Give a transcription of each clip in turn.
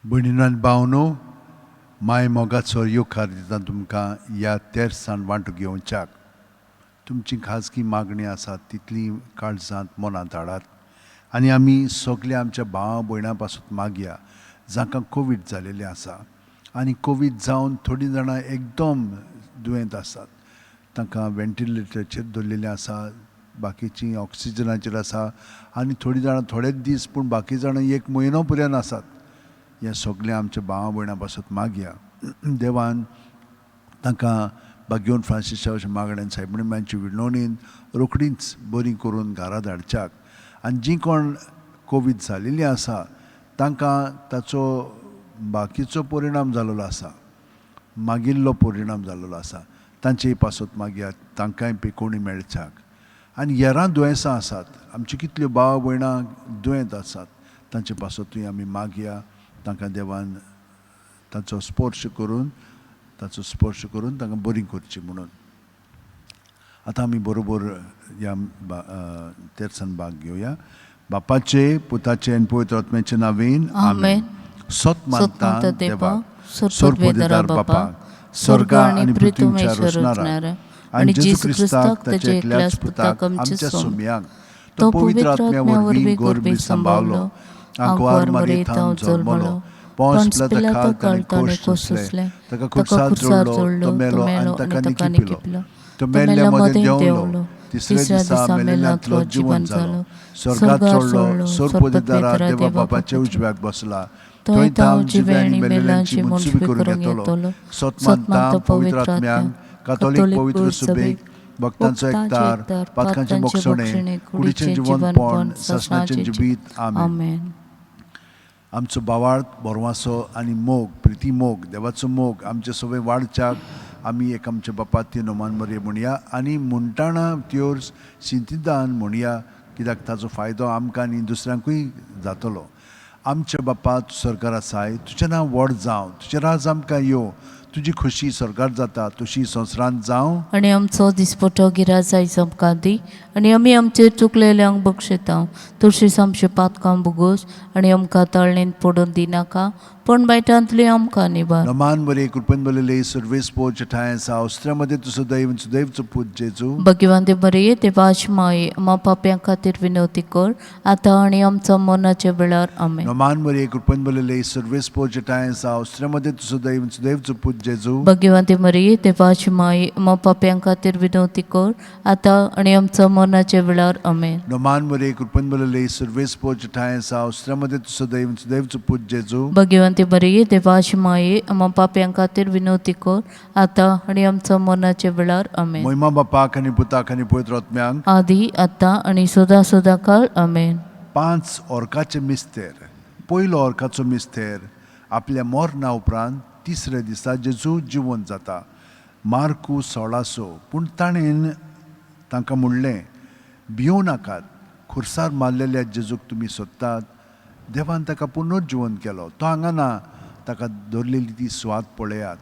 भयणीनो आनी भावनो, माय मोगाचो येवकार दिता तुमकां ह्या तेर्सान वांटो घेवच्याक. तुमची खाजगी मागणी आसा तितली काळजांत मनांत हाडात आनी आमी सगल्या आमच्या भावा भयणां पासून मागया जांकां कोवीड जालेले आसा आनी कोवीड जावन थोडीं जाणां एकदम दुयेंत आसात. तांकां वेंटिलेटराचेर दवरलेले आसा, बाकीचीं ऑक्सिजनाचेर आसा आनी थोडीं जाणां थोडेच दीस पूण बाकी जाणां 1 म्हयनो पर्यंत आसात. ह्या सगल्या आमच्या भावा भयणां पासून मागया देवान तांकां बागेवन फ्रांसिसा अशें मागण्यान सायबणिमांची विणवणेन रोखडीच बरी करून घरा धाडच्याक. आनी जीं कोण कोवीड जालेलीं आसा तांकां ताचो बाकीचो परिणाम जाल्लो आसा, मागिल्लो परिणाम जाल्लो आसा, तांचेय पासत मागया तांकांय पिकोवणी मेळच्याक. आनी हेरां दुयेंसां आसात, आमची कितल्यो भाव भयणां दुयेंत आसात, तांचे पासतूय आमी मागया तांकां देवान ताचो स्पर्श करून तांकां बरी करची म्हणून. आतां आमी बरोबर ह्या तेर्सान भाग घेवया. बापाचे, पुताचे आनी पवित्र आत्म्याचे नांवेन आमेन. सोत मानता देवाक, सोर्पोदेदार बापाक, स्वर्गा आनी पृथ्वीच्या रचणारा आनी जेजू क्रिस्ताक ताचे एकल्याच पुताक आमच्या सोम्यांक तो पवित्र आत्म्या वरवीं गोरबी सांबाळलो, आंकवार मरेतांव जल्मलो, पोंस पिलाता काळताले कोसले, ताका खुर्सार जोडलो, तो मेलो आनी ताका निकी पिलो, तो मेल्ल्या मदें देंवलो, तिसऱ्या दिसा मेल्ल्यांतलो जिवंत जालो, स्वर्गांत चडलो, सोर्पोदेदारा देवा बापाच्या उजव्याक बसला, थंय तांव जिवे आनी मेल्ल्यांची मुनसुबी करूंक येतलो. सोत मानता पवित्र आत्म्यांक, कातोलीक पवित्र सुबेक, भक्तांचो एकतार, पातकांचे मोक्षणे, कुडीचें जिवनपण, सासणाचें जिवीत. आमेन. आमचो भावार्थ बोरवासो आनी मोग, प्रिती मोग, देवाचो मोग आमचे सगळे वाडच्याक आमी एक आमच्या बापा ती नोमान मरे म्हणया आनी म्हणटाना त्योर सिंतिदान म्हणया, कित्याक ताचो फायदो आमकां आनी दुसऱ्यांकूय जातलो. आमच्या बापा तूं स्वर्गार आसाय, तुजें नांव व्हड जावं, तुजें राज आमकां येवं, तुजी खुशी स्वर्गार जाता तशी संवसारांत जावं. आनी आमचो दिसपटो गिराज आयज आमकां दी आनी आमी आमचेर चुकलेल्यांक बक्षिता, तशीच आमचे पातकां बुगोस आनी आमकां तळणेन पडून दिनाका, पण बायटांतली आमकां निबार. नमान बरे कृपेन बरयले सर्वेस्पो जठाय आसा, अवस्त्र्यामध्ये तुजो दैव सुदैवचो पूत जेजू. भगवान बरे देवाची माये, आमा पाप्यां खातीर विनवती कर, आतां आनी आमच्या मरणाच्या वेळार. आमेन. नमान बरे कृपेन बरयले सर्वेस्पो जठाय आसा, अवस्त्र्यामध्ये तुजो दैव सुदैवचो पूत जेजू. भगवान मरे देवाची माये, आमा पाप्यां खातीर विनवती कर, आतां आनी आमच्या मरणाच्या वेळार. आमेन. नमान बरे कृपेन बरयले सर्वेस्पो जठाय आसा, अवस्त्र्यामध्ये तुजो दैव सुदैवचो पूत जेजू. भगवान बरे देवाची माये, आमा पाप्यां खातीर विनवती कर, आतां आनी आमच्या मरणाच्या वेळार. आमेन. महिमा बापाक आनी पुताक आनी पवित्र आत्म्यांक, आदी आतां आनी सदां काळ. आमेन. 5 ओर्काचे मिस्तेर. पयलो ओर्काचो मिस्तेर, आपल्या मरणा उपरांत तिसऱ्या दिसा जेजू जिवंत जाता. मार्कू 16. पूण ताणेन तांकां म्हणलें, भियो नाकात, खुर्सार मारलेल्या जेजूक तुमी सोदतात, देवान ताका पुनर्जिवन केलो, तो हांगा ना, ताका दवरलेली ती सुवात पळयात.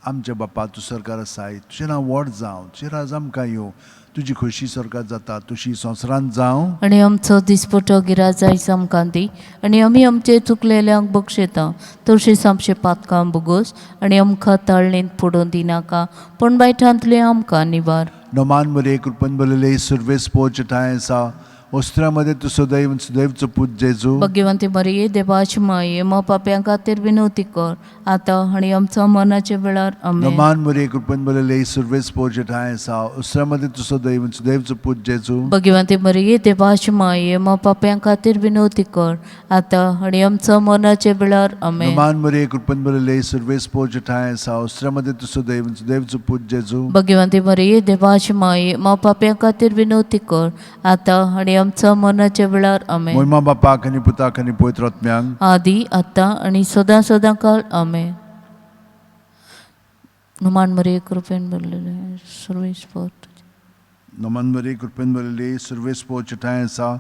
आमच्या बापा तूं स्वर्गार आसाय, तुजें नांव व्हड जावं, तुजें राज आमकां येवं, तुजी खोशी स्वर्गांत जाता तशी संवसारांत जावं. आनी आमचो दिसपटो गिराज आयज आमकां दी आनी आमी आमचे चुकलेल्यांक बक्षिता, तशीच आमचे पातकां बुगोस आनी आमकां तळणेन पडून दिनाका, पण बायटांतले आमकां निबार. नमान बरे कृपेन बरयले सर्वेस्पो जठाय आसा, अवस्त्र्यामध्ये तुजो दैव सुदैवचो पूत जेजू. भगवान मरिये देवाची माये, आमा पाप्यां खातीर विनवती कर, आतां आनी आमच्या मरणाच्या वेळार. आमेन. नमान बरे कृपेन बरयले सर्वेस्पो जठाय आसा, अवस्त्र्यामध्ये तुजो दैव सुदैवचो पूत जेजू. भगवान मरिये देवाची माये, आमा पाप्यां खातीर विनवती कर, आतां आनी आमच्या मरणाच्या वेळार. आमेन. नमान बरे कृपेन बरयले सर्वेस्पो जठाय आसा, अवस्त्र्यामध्ये तुजो दैव सुदैवचो पूत जेजू. भगवान मरिये देवाची माये, आमा पाप्यां खातीर विनवती कर, आतां आनी आमच्या मरणाच्या वेळार. आमेन. महिमा बापाक आनी पुताक आनी पवित्र आत्म्यांक, आदी आतां आनी सदां काळ. आमेन. नुमान मरिये कृपेन भरलेले सर्वेस्पो. नमान बरे कृपेन बरयले सर्वेस्पो जठाय आसा,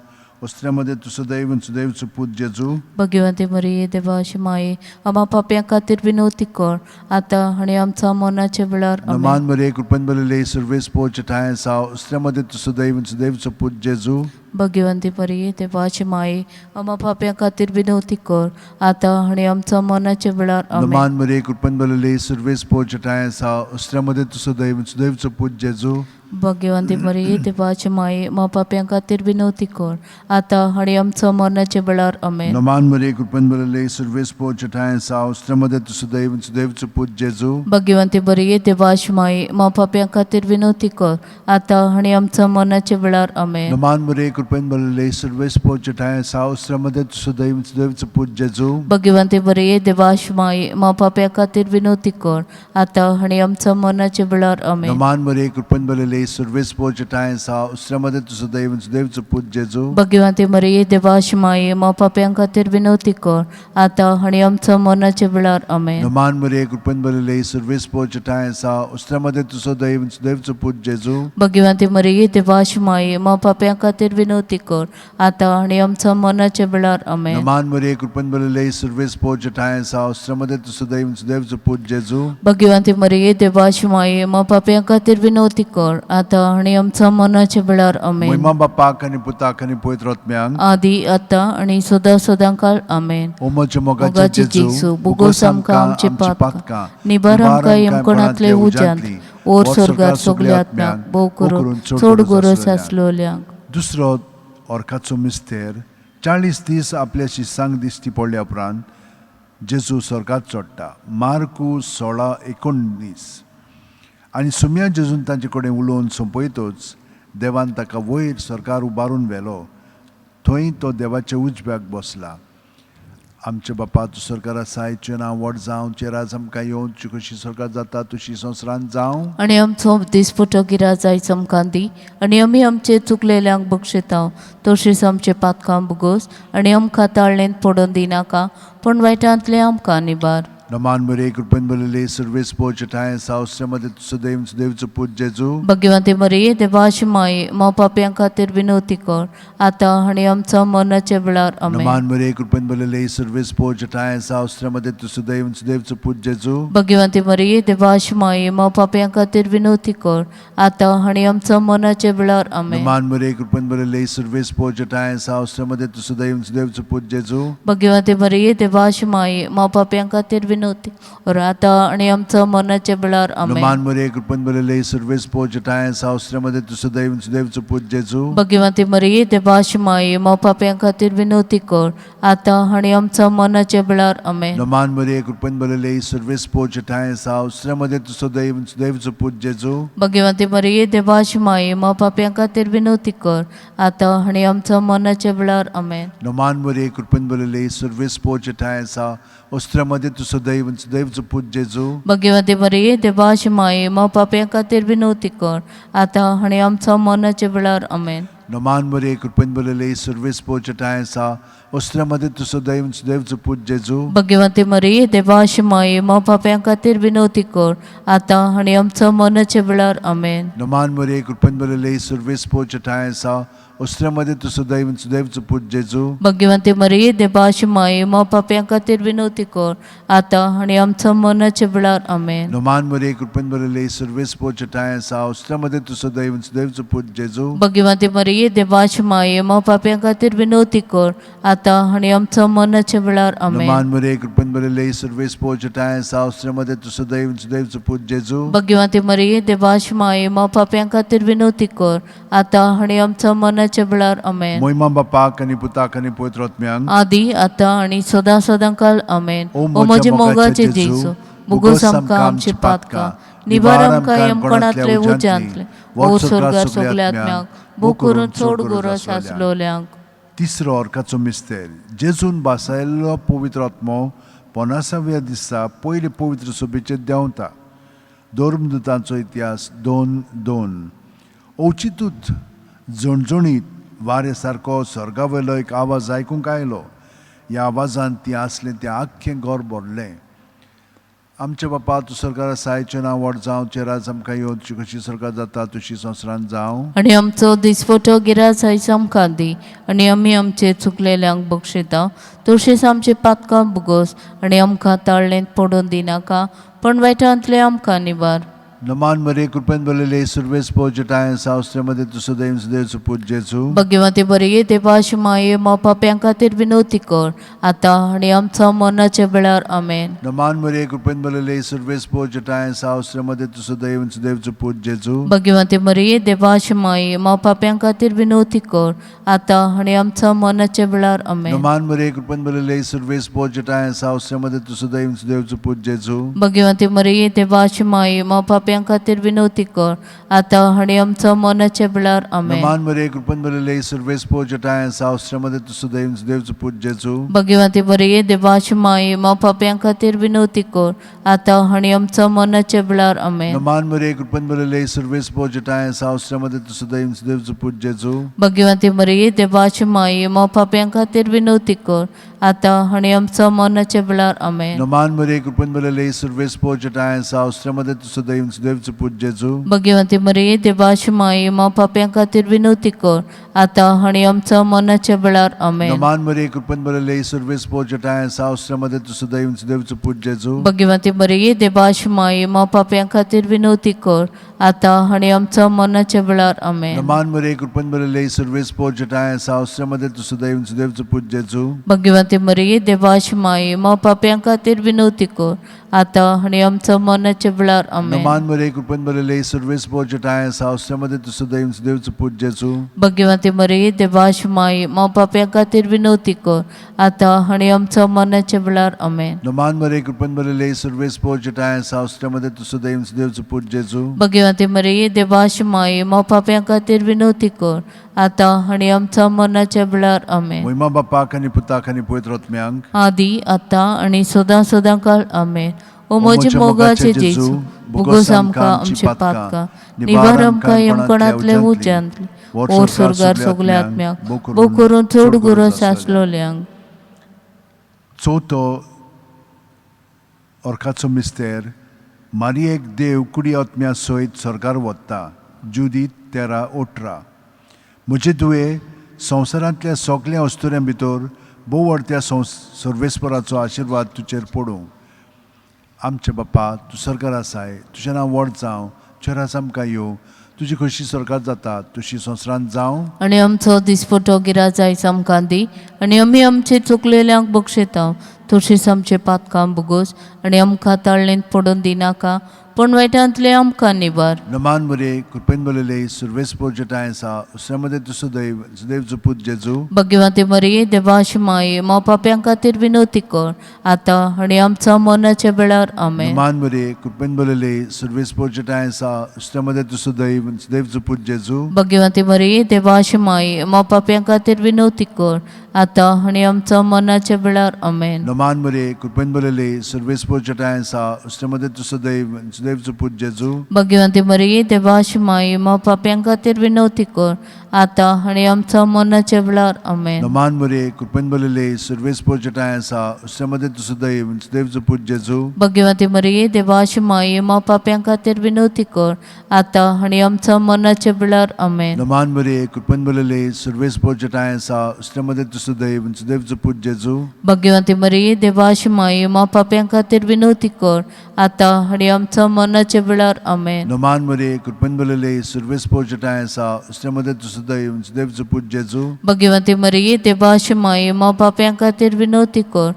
अवस्त्र्यामध्ये तुजो दैव सुदैवचो पूत जेजू. भगवान मरिये देवाची माये, आमा पाप्यां खातीर विनवती कर, आतां आनी आमच्या मरणाच्या वेळार. आमेन. नमान बरे कृपेन बरयले सर्वेस्पो जठाय आसा, अवस्त्र्यामध्ये तुजो दैव सुदैवचो पूत जेजू. भगवंती परी देवाची माये आम्हा पाप्यां खातीर विनवती कर आता आणि आमच्या मरणाच्या वेळार आमेन. नमान मरे कृपन बलले सर्वेस पोचटाय सा अस्त्रामध्ये तुझं दैव सुदैवचं पूज जेजू. भगवंती परी देवाची माये आम्हा पाप्यां खातीर विनवती कर आता आणि आमच्या मरणाच्या वेळार आमेन. नमान मरे कृपन बलले सर्वेस पोचटाय सा अस्त्रामध्ये तुझं दैव सुदैवचं पूज जेजू. भगवंती परी देवाची माये आम्हा पाप्यां खातीर विनवती कर आता आणि आमच्या मरणाच्या वेळार आमेन. नमान मरे कृपन बलले सर्वेस पोचटाय सा अस्त्रामध्ये तुझं दैव सुदैवचं पूज जेजू. भगवंती परी देवाची माये आम्हा पाप्यां खातीर विनवती कर आता आणि आमच्या मरणाच्या वेळार आमेन. नमान मरे कृपन बलले सर्वेस पोचटाय सा अस्त्रामध्ये तुझं दैव सुदैवचं पूज जेजू. भगवंती परी देवाची माये आम्हा पाप्यां खातीर विनवती कर आता आणि आमच्या मरणाच्या वेळार आमेन. नमान मरे कृपन बलले सर्वेस पोचटाय सा अस्त्रामध्ये तुझं दैव सुदैवचं पूज जेजू. भगवंती परी देवाची माये आम्हा पाप्यां खातीर विनवती कर आता आणि आमच्या मरणाच्या वेळार आमेन. नमान मरे कृपन बलले सर्वेस पोचटाय सा अस्त्रामध्ये तुझं दैव सुदैवचं पूज जेजू. भगवंती परी देवाची माये आम्हा पाप्यां खातीर विनवती कर आता आणि आमच्या मरणाच्या वेळार आमेन. महिमा बापाक आणि पुताक आणि पवित्र आत्म्यांक आदी आता आणि सदा सदांकाळ आमेन. ओमोच्या मोगाचे मोगाचे जेजू बुगोस आमकां आमचे पातकां निबार आमकां यमकोणांतले उज्यांत ओर स्वर्गार सगल्या आत्म्यांक भोव करून चोड गोरस आसलोल्यांक. दुसरो ऑर्काचो मिस्तेर 40 दीस आपल्या शिसांक दिश्टी पडल्या उपरांत जेजू स्वर्गात चडटा. मार्कू 16:19. आनी सुम्या जेजून तांचे कडेन उलोवन सोंपयतच देवान ताका वयर स्वर्गार उबारून व्हेलो. थंय तो देवाच्या उजव्याक बसला. आमचे बापा तूं स्वर्गार आसा, हाचें नांव व्हड जावं, तुजें राज आमकां येवं, तुजी कशी स्वर्गार जाता तशी संवसारांत जावं. आनी आमचो दिसपटो गिराज आयज आमकां दी आनी आमी आमचे चुकलेल्यांक बक्षिता तशींच आमचे पातकां बुगोस आनी आमकां ताळणेंत पडोवन दिनाका पण वायटांतले आमकां निबार. नमान मरे कृपन बलले सर्वेस पोचटाय सावस्यामध्ये तुझं दैव सुदैवचं पूज जेजू. भगवंती मरिये देवाची माये आम्हा पाप्यां खातीर विनवती कर आता आनी आमच्या मरणाच्या वेळार आमेन. नमान मरे कृपन बलले सर्वेस पोचटाय सावस्यामध्ये तुझं दैव सुदैवचं पूज जेजू. भगवंती मरिये देवाची माये आम्हा पाप्यां खातीर विनवती कर आता आनी आमच्या मरणाच्या वेळार आमेन. नमान मरे कृपन बलले सर्वेस पोचटाय सावस्यामध्ये तुझं दैव सुदैवचं पूज जेजू. भगवंती मरिये देवाची माये आम्हा पाप्यां खातीर विनवती कर आता आनी आमच्या मरणाच्या वेळार आमेन. नमान मरे कृपन बलले सर्वेस पोचटाय सावस्यामध्ये तुझं दैव सुदैवचं पूज जेजू. भगवंती मरिये देवाची माये आम्हा पाप्यां खातीर विनवती कर आता आनी आमच्या मरणाच्या वेळार आमेन. नमान मरे कृपन बलले सर्वेस पोचटाय सावस्यामध्ये तुझं दैव सुदैवचं पूज जेजू. भगवंती मरिये देवाची माये आम्हा पाप्यां खातीर विनवती कर आता आनी आमच्या मरणाच्या वेळार आमेन. नमान मरे कृपन बलले सर्वेस पोचटाय सावस्यामध्ये तुझं दैव सुदैवचं पूज जेजू. भगवंती मरिये देवाची माये आम्हा पाप्यां खातीर विनवती कर आता आनी आमच्या मरणाच्या वेळार आमेन. नमान मरे कृपन बलले सर्वेस पोचटाय सावस्यामध्ये तुझं दैव सुदैवचं पूज जेजू. भगवंती मरिये देवाची माये आम्हा पाप्यां खातीर विनवती कर आता आनी आमच्या मरणाच्या वेळार आमेन. नमान मरे कृपन बलले सर्वेस पोचटाय सावस्यामध्ये तुझं दैव सुदैवचं पूज जेजू. भगवंती मरिये देवाची माये आम्हा पाप्यां खातीर विनवती कर आता आनी आमच्या मरणाच्या वेळार आमेन. नमान मरे कृपन बलले सर्वेस पोचटाय सावस्यामध्ये तुझं दैव सुदैवचं पूज जेजू. भगवंती मरिये देवाची माये आम्हा पाप्यां खातीर विनवती कर आता आनी आमच्या मरणाच्या वेळार आमेन. नमान मरे कृपन बलले सर्वेस पोचटाय सावस्यामध्ये तुझं दैव सुदैवचं पूज जेजू. भगवंती मरिये देवाची माये आम्हा पाप्यां खातीर विनवती कर आता आनी आमच्या मरणाच्या वेळार आमेन. मोहिमा बापाक आणि पुताक आणि पवित्र आत्म्यांक आदी आता आनी सदा सदांकाळ आमेन. ओ ओ म्हजे मोगाचे जेजू बुगोस आमकां आमचे पातकां निबार आमकां यमकोणांतले उज्यांतले ओ स्वर्गार सगल्या आत्म्यांक भोव करून चोड गोरस आसलोल्यांक. तिसरो ऑर्काचो मिस्तेर जेजून बासायल्लो पवित्र आत्मो 50व्या दिसा पयले पवित्र सभेचेर देंवता. धर्मदूतांचो इतिहास 2:2. ओचितूच जणजणीत वारे सारको स्वर्गावेलो एक आवाज आयकूंक आयलो. ह्या आवाजान ती आसलें तें आख्खें घर भरलें. आमचे बापा तूं स्वर्गार आसा, हाचें नांव व्हड जावं, तुजें राज आमकां येवं, तुजी कशी स्वर्गार जाता तशी संवसारांत जावं. आनी आमचो दिसपटो गिराज आयज आमकां दी आनी आमी आमचे चुकलेल्यांक बक्षिता तशींच आमचे पातकां बुगोस आनी आमकां ताळणेंत पडोवन दिनाका पण वायटांतले आमकां निबार. नमान मरे कृपेन बलले सर्वेस पोजटाय सावस्त्र्यामध्ये तुझं दैव सुदैवचं पूज जेजू भगवंते बरे देवाशी माये मग पाप्यां खातीर विनवती कर आता आणि आमच्या मरणाच्या वेळार आमेन. नमान मरे कृपेन बलले सर्वेस पोजटाय सावस्त्र्यामध्ये तुझं दैव सुदैवचं पूज जेजू भगवंते बरे देवाशी माये मग पाप्यां खातीर विनवती कर आता आणि आमच्या मरणाच्या वेळार आमेन. नमान मरे कृपेन बलले सर्वेस पोजटाय सावस्त्र्यामध्ये तुझं दैव सुदैवचं पूज जेजू भगवंते मरे देवाशी माये मग पाप्यां खातीर विनवती कर आता आणि आमच्या मरणाच्या वेळार आमेन. नमान मरे कृपेन बलले सर्वेस पोजटाय सावस्त्र्यामध्ये तुझं दैव सुदैवचं पूज जेजू भगवंते बरे देवाशी माये मग पाप्यां खातीर विनवती कर आता आणि आमच्या मरणाच्या वेळार आमेन. नमान मरे कृपेन बलले सर्वेस पोजटाय सावस्त्र्यामध्ये तुझं दैव सुदैवचं पूज जेजू भगवंते मरे देवाशी माये मग पाप्यां खातीर विनवती कर आता आणि आमच्या मरणाच्या वेळार आमेन. नमान मरे कृपेन बलले सर्वेस पोजटाय सावस्त्र्यामध्ये तुझं दैव सुदैवचं पूज जेजू भगवंते मरे देवाशी माये मग पाप्यां खातीर विनवती कर आता आणि आमच्या मरणाच्या वेळार आमेन. नमान मरे कृपेन बलले सर्वेस पोजटाय सावस्त्र्यामध्ये तुझं दैव सुदैवचं पूज जेजू भगवंते मरे देवाशी माये मग पाप्यां खातीर विनवती कर आता आणि आमच्या मरणाच्या वेळार आमेन. नमान मरे कृपेन बलले सर्वेस पोजटाय सावस्त्र्यामध्ये तुझं दैव सुदैवचं पूज जेजू भगवंते मरे देवाशी माये मग पाप्यां खातीर विनवती कर आता आणि आमच्या मरणाच्या वेळार आमेन. नमान मरे कृपेन बलले सर्वेस पोजटाय सावस्त्र्यामध्ये तुझं दैव सुदैवचं पूज जेजू भगवंते मरे देवाशी माये मग पाप्यां खातीर विनवती कर आता आणि आमच्या मरणाच्या वेळार आमेन. नमान मरे कृपेन बलले सर्वेस पोजटाय सावस्त्र्यामध्ये तुझं दैव सुदैवचं पूज जेजू भगवंते मरे देवाशी माये मग पाप्यां खातीर विनवती कर आता आणि आमच्या मरणाच्या वेळार आमेन. महिमा बापाक आणि पुताक आणि पवित्र आत्म्यांक आदी आता आणि सदां सदां काळ आमेन. ओ म्हजे मोगाचे जेजू बुगोस आमकां आमचे पातकां निवार आमकां यमकणांतले उज्यांतले ओर स्वर्गार सगल्या आत्म्याक भोव करून चड गुरस आसलोल्यांक. चवथो ऑर्काचो मिस्तेर मारयेक देव कुडी आत्म्या सयत स्वर्गार वता. जुदी 13:18. म्हजे तुवें संवसारांतल्या सगळ्या अस्तुऱ्यां भितर भोव व्हडत्या सर्वेस्पराचो आशिर्वाद तुजेर पडूं. आमचे बापा तूं स्वर्गार आसाय, तुजें नांव व्हड जावं, तुजें राज आमकां येवं, तुजी कशी स्वर्गार जाता तशी संवसारांत जावं. आणि आमचो दिसपटो गिराज आयज आमकां दी आणि आमी आमचे चुकलेल्यांक बक्षिता तशीच आमचे पातकां बुगोस आणि आमकां ताळणेंत पडून दिनाका पण वायटांतले आमकां निवार. नमान मरे कृपेन बलले सर्वेस पोजटाय उसऱ्यामध्ये तुझं दैव सुदैवचं पूज जेजू भगवंते मरे देवाशी माये मग पाप्यां खातीर विनवती कर आता आणि आमच्या मरणाच्या वेळार आमेन. नमान मरे कृपेन बलले सर्वेस पोजटाय उसऱ्यामध्ये तुझं दैव सुदैवचं पूज जेजू भगवंते मरे देवाशी माये मग पाप्यां खातीर विनवती कर आता आणि आमच्या मरणाच्या वेळार आमेन. नमान मरे कृपेन बलले सर्वेस पोजटाय उसऱ्यामध्ये तुझं दैव सुदैवचं पूज जेजू भगवंते मरे देवाशी माये मग पाप्यां खातीर विनवती कर आता आणि आमच्या मरणाच्या वेळार आमेन. नमान मरे कृपेन बलले सर्वेस पोजटाय उसऱ्यामध्ये तुझं दैव सुदैवचं पूज जेजू भगवंते मरे देवाशी माये मग पाप्यां खातीर विनवती कर आता आणि आमच्या मरणाच्या वेळार आमेन. नमान मरे कृपेन बलले सर्वेस पोजटाय उसऱ्यामध्ये तुझं दैव सुदैवचं पूज जेजू भगवंते मरे देवाशी माये मग पाप्यां खातीर विनवती कर आता आणि आमच्या मरणाच्या वेळार आमेन. नमान मरे कृपेन बलले सर्वेस पोजटाय उसऱ्यामध्ये तुझं दैव सुदैवचं पूज जेजू भगवंते मरे देवाशी माये मग पाप्यां खातीर विनवती कर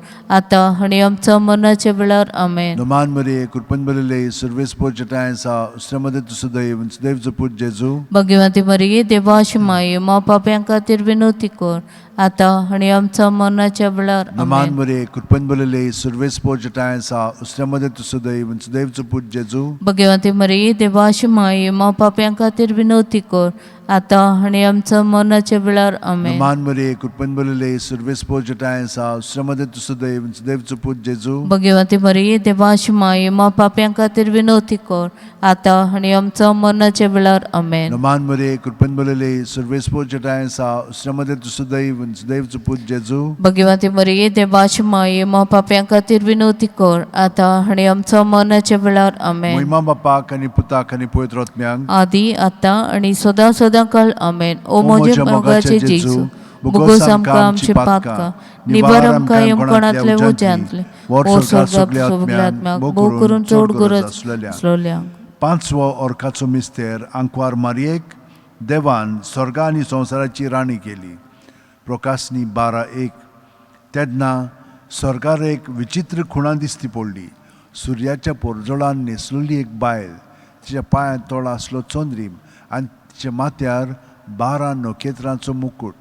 आता आणि आमच्या मरणाच्या वेळार आमेन. नमान मरे कृपेन बलले सर्वेस पोजटाय उसऱ्यामध्ये तुझं दैव सुदैवचं पूज जेजू भगवंते मरे देवाशी माये मग पाप्यां खातीर विनवती कर आता आणि आमच्या मरणाच्या वेळार नमान आमेन. मरे कृपेन बलले सर्वेस पोजटाय उसऱ्यामध्ये तुझं दैव सुदैवचं पूज जेजू भगवंते मरे देवाशी माये मग पाप्यां खातीर विनवती कर आता आणि आमच्या मरणाच्या वेळार आमेन. नमान मरे कृपेन बलले सर्वेस पोजटाय उसऱ्यामध्ये तुझं दैव सुदैवचं पूज जेजू भगवंते मरे देवाशी माये मग पाप्यां खातीर विनवती कर आता आणि आमच्या मरणाच्या वेळार आमेन. नमान मरे कृपेन बलले सर्वेस पोजटाय उसऱ्यामध्ये तुझं दैव सुदैवचं पूज जेजू भगवंते मरे देवाशी माये मग पाप्यां खातीर विनवती कर आता आणि आमच्या मरणाच्या वेळार आमेन. महिमा बापाक आणि पुताक आणि पवित्र आत्म्यांक आदी आता आणि सदां सदां काळ आमेन. ओ म्हजे मोगाचे जेजू बुगोस आमकां आमचे पातकां निवार आमकां यमकणांतले उज्यांतले ओर स्वर्गार सगल्या आत्म्याक भोव करून चड गरज आसलोल्यांक. पांचवो ओर्काचो मिस्तेर आंकवार मारयेक देवान स्वर्ग आनी संवसाराची राणी केली. प्रकाशनी 12:1. तेन्ना स्वर्गार एक विचित्र खुणा दिसती पडली. सुर्याच्या पोरजोळान न्हेसलेली एक बायल, तिच्या पांयां तोळ आसलो चोंद्रीम आनी तिच्या माथ्यार 12 नखेत्रांचो मुकुट.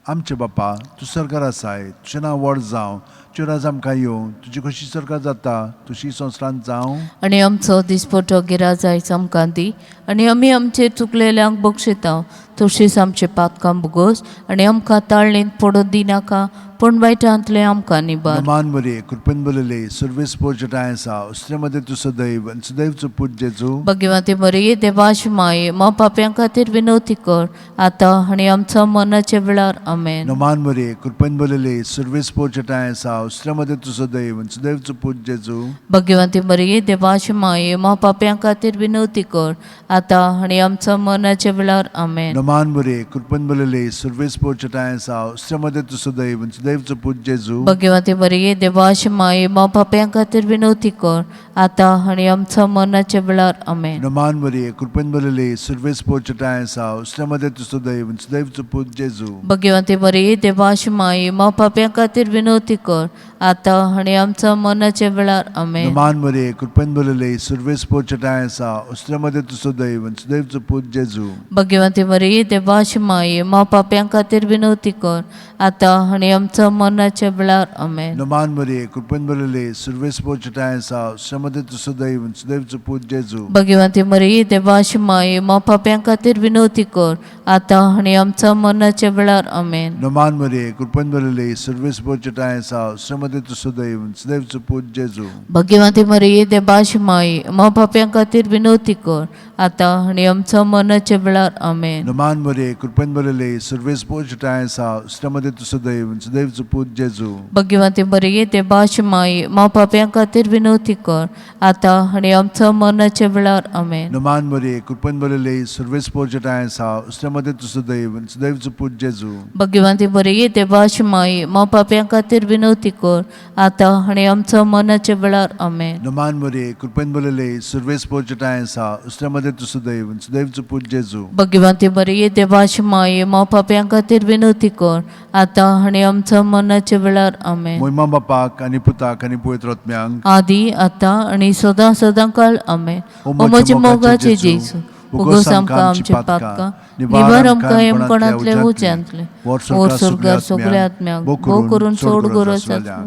आमचे बापा, तूं स्वर्गार आसाय, तुजें नांव व्हड जावं, तुजें राज आमकां येवं, तुजी कशी स्वर्गार जाता तशी संवसारांत जावं. आणि आमचो दिसपटो गिराज आयज आमकां दी, आणि आमी आमचे चुकलेल्यांक बक्षिता. तशीच आमचे पातकां बुगोस, आणि आमकां ताळणेंत पडूंक दिनाका, पण वायटांतले आमकां निबार. नमान बरे कृपेन बलले सर्वेस पोचटाय आसा, उसरे तू सदैव आनी सदैवचो पूज जेजू. भगवते मरिये देवाची माये, मा पाप्यां खातीर विनवती कर, आतां आनी आमच्या मरणाच्या वेळार आमेन. नमान बरे कृपेन बलले सर्वेस पोचटाय आसा, उसरे तू सदैव आनी सदैवचो पूज जेजू. भगवते मरिये देवाची माये, मा पाप्यां खातीर विनवती कर, आतां आनी आमच्या मरणाच्या वेळार आमेन. नमान बरे कृपेन बलले सर्वेस पोचटाय आसा, उसरे तू सदैव आनी सदैवचो पूज जेजू. भगवते मरिये देवाची माये, मा पाप्यां खातीर विनवती कर, आतां आनी आमच्या मरणाच्या वेळार आमेन. नमान बरे कृपेन बलले सर्वेस पोचटाय आसा, उसरे तू सदैव आनी सदैवचो पूज जेजू. भगवते मरिये देवाची माये, मा पाप्यां खातीर विनवती कर, आतां आनी आमच्या मरणाच्या वेळार आमेन. नमान बरे कृपेन बलले सर्वेस पोचटाय आसा, उसरे तू सदैव आनी सदैवचो पूज जेजू. भगवते मरिये देवाची माये, मा पाप्यां खातीर विनवती कर, आतां आनी आमच्या मरणाच्या वेळार आमेन. नमान बरे कृपेन बलले सर्वेस पोचटाय आसा, उसरे तू सदैव आनी सदैवचो पूज जेजू. भगवते मरिये देवाची माये, मा पाप्यां खातीर विनवती कर, आतां आनी आमच्या मरणाच्या वेळार आमेन. नमान बरे कृपेन बलले सर्वेस पोचटाय आसा, उसरे तू सदैव आनी सदैवचो पूज जेजू. भगवते मरिये देवाची माये, मा पाप्यां खातीर विनवती कर, आतां आनी आमच्या मरणाच्या वेळार आमेन. नमान बरे कृपेन बलले सर्वेस पोचटाय आसा, उसरे तू सदैव आनी सदैवचो पूज जेजू. भगवते मरिये देवाची माये, मा पाप्यां खातीर विनवती कर, आतां आनी आमच्या मरणाच्या वेळार आमेन. नमान बरे कृपेन बलले सर्वेस पोचटाय आसा, उसरे तू सदैव आनी सदैवचो पूज जेजू. भगवते मरिये देवाची माये, मा पाप्यां खातीर विनवती कर, आतां आनी आमच्या मरणाच्या वेळार आमेन. नमान बरे कृपेन बलले सर्वेस पोचटाय आसा, उसरे तू सदैव आनी सदैवचो पूज जेजू. भगवते मरिये देवाची माये, मा पाप्यां खातीर विनवती कर, आतां आनी आमच्या मरणाच्या वेळार आमेन. महिमा बापाक आनी पुताक आनी पवित्र आत्म्यांक. आदी आतां आनी सदां सदां काळ आमेन. ओ म्हजे मोगाचे जेजू, उगोस आमकां आमचे पातकां, निवार आमकां येमपणांतले उच्यांतले, वर स्वर्गार सगळ्या आत्म्यांक भोव करून सोड गरज आसा.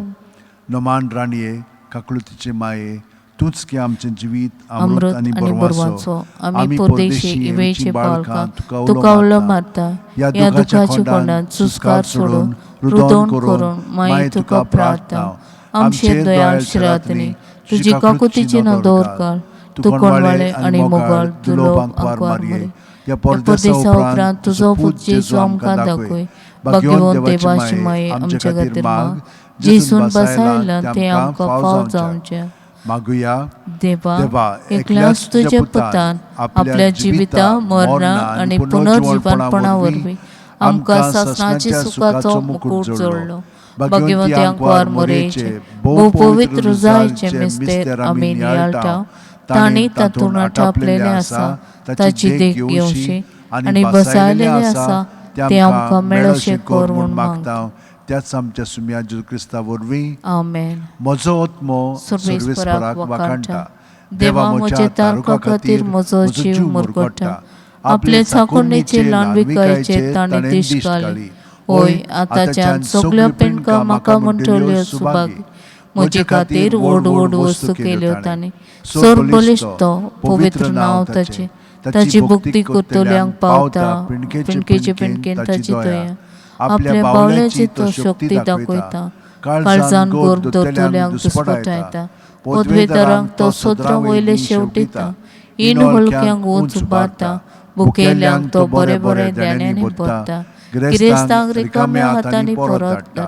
नमान राणये काकुळतीचे माये, तूंच की आमचें जिवीत अमृत आनी बरवाचो, आमी परदेशी इवेचे पालकां तुका उलो मारता. या दुखाच्या कोंडात सुस्कार सोडून रुदोन करून मागीर तुका प्रार्थना. आमचे दयाळ श्रातनी तुजी काकुतीची नदर काल, तू कोणवाळे आनी मोगाळ दुलोब आंकवार मारये. या परदेसा उपरांत तुजो पूत जेजू आमकां दाखय. भगवंत देवाची माये आमच्या खातीर माग, जेसून बसायला ते आमकां फाव जावचे. मागुया देवा, एकल्याच तुझ्या पुतान आपल्या जिविता मरणा आनी पुनर्जीवनपणा वरवीं आमकां सासणाच्या सुखाचो मुकुट जोडलो. भगवंते आंकवार मोरयेचे भोव पवित्र जायचे मिस्तेर आमी नियाळटा. तांणी तातूंत आटापलेले आसा, ताची देख घेवची आनी बसायलेले आसा, ते आमकां मेळशें कर म्हूण मागता. त्याच आमच्या सुम्या जेजू क्रिस्ता वरवीं आमेन. म्हजो आत्मो सर्वेस्पराक वाखाणटा. देवा म्हजे तारका खातीर म्हजो जीव मुरगटा. आपले चाकोणेचे लांडविकायेचे ताणें दिश घाली. ओय आतांच्यान सगळ्या पेणकां म्हाका म्हणटल्यो सुभागी. म्हजे खातीर व्हड व्हड वस्तू केल्यो ताणें. सोर बलिश्ट पवित्र नांव ताचें. ताची भक्ती करतल्यांक पावता. पिणकेचे पिणकेन ताची दया. आपल्या बावल्याची तो शक्ती दाखयता. काळजान गोर धरतल्यांक दुस्पटायता. पदवेदारांक तो सत्रां वयले शेवटिता. इन हलक्यांक उंच उबारता. भुकेल्यांक तो बरे बरे दाण्यानी भरता. गिरेस्तांक रिकाम्या हातांनी परत धाडटा.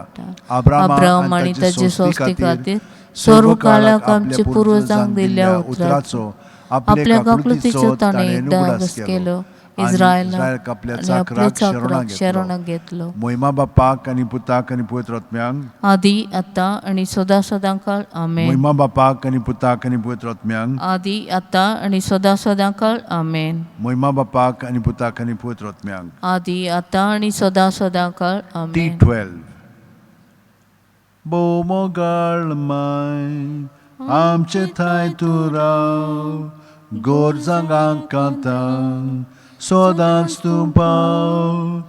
अब्राहम आनी ताचे सोस्ती खातीर सर्व काळाक आमचे पुर्वजांक दिल्ल्या उतराचो आपल्या काकुळतीचो ताणें दागस केलो. इस्रायलाक आपल्या आणि आपल्या चाकराक चाकराक शरणाक शरणाक घेतलो मोहिमा बापाक आनी पुताक आनी पवित्र आत्म्यांक आदी आतां आणि सदा सदांकाळ आमेन मोहिमा बापाक आनी पुताक आनी पवित्र आत्म्यांक आदी आतां आणि सदा सदांकाळ आमेन मोहिमा बापाक आनी पुताक आनी पवित्र आत्म्यांक आदी आतां आणि सदा सदांकाळ आमेन T12 बोमोगाळ माय आमचे थाय तूं राव गोरजांक कांता सोदांच तूं पाव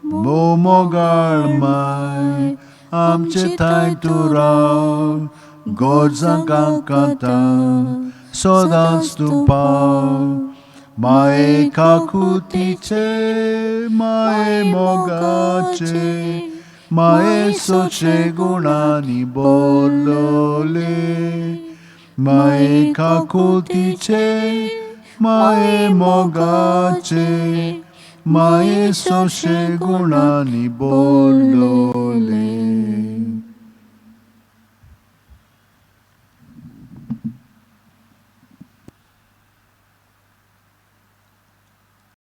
बोमोगाळ माय आमचे थाय तूं राव गोरजांक कांता सोदांच तूं पाव माये काकुतीचे माये मोगाचे माये सोचे गुणांनी बोरलोले माये काकुतीचे माये मोगाचे माये सोचे गुणांनी बोरलोले